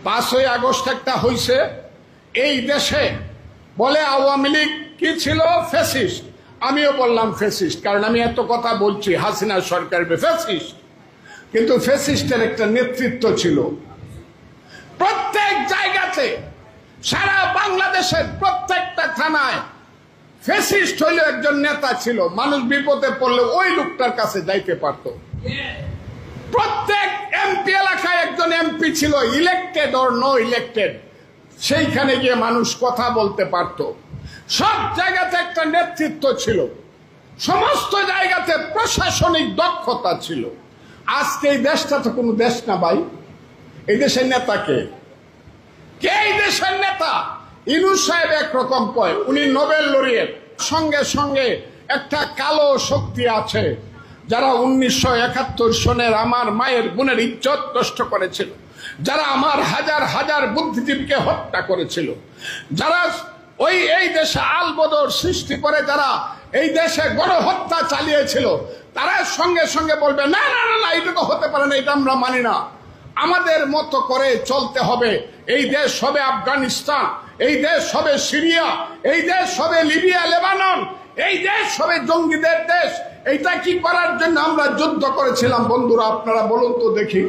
5ই August একটা হইছে এই দেশে, বলে আওয়ামী লীগ কি ছিল? ফ্যাসিস্ট। আমিও বললাম ফ্যাসিস্ট, কারণ আমি এত কথা বলছি হাসিনা সরকার ফ্যাসিস্ট, কিন্তু ফ্যাসিস্টের একটা নেতৃত্ব ছিল প্রত্যেক জায়গাতে। সারা বাংলাদেশের প্রত্যেকটা থানায় ফ্যাসিস্ট হইলে একজন নেতা ছিল, মানুষ বিপদে পড়লে ওই লোকটার কাছে যাইতে পারত। প্রত্যেক এমপি এলাকায় একজন এমপি ছিল, ইলেক্টেড অর নো ইলেক্টেড, সেইখানে গিয়ে মানুষ কথা বলতে পারত। সব জায়গাতে একটা নেতৃত্ব ছিল, সমস্ত জায়গাতে প্রশাসনিক দক্ষতা ছিল। আজকে এই দেশটা তো কোনো দেশ না ভাই। এই দেশের নেতা কে? এই দেশের নেতা? ইউনূস সাহেব একরকম কয়, উনি নোবেল লরিয়েট। সঙ্গে সঙ্গে একটা কালো শক্তি আছে যারা 1971 সনের আমার মায়ের বোনের ইজ্জত নষ্ট করেছিল, যারা আমার হাজার হাজার বুদ্ধিজীবীকে হত্যা করেছিল, যারা এই দেশে আলবদর সৃষ্টি করে যারা এই দেশে গণহত্যা চালিয়েছিল, তারা সঙ্গে সঙ্গে বলবে না না না না, এটা তো হতে পারে না, এটা আমরা মানি না, আমাদের মতো করে চলতে হবে। এই দেশ হবে আফগানিস্তান, এই দেশ হবে সিরিয়া, এই দেশ হবে লিবিয়া লেবানন, এই দেশ হবে জঙ্গিদের দেশ। এইটা কি করার জন্য আমরা যুদ্ধ করেছিলাম বন্ধুরা? আপনারা বলুন তো দেখি।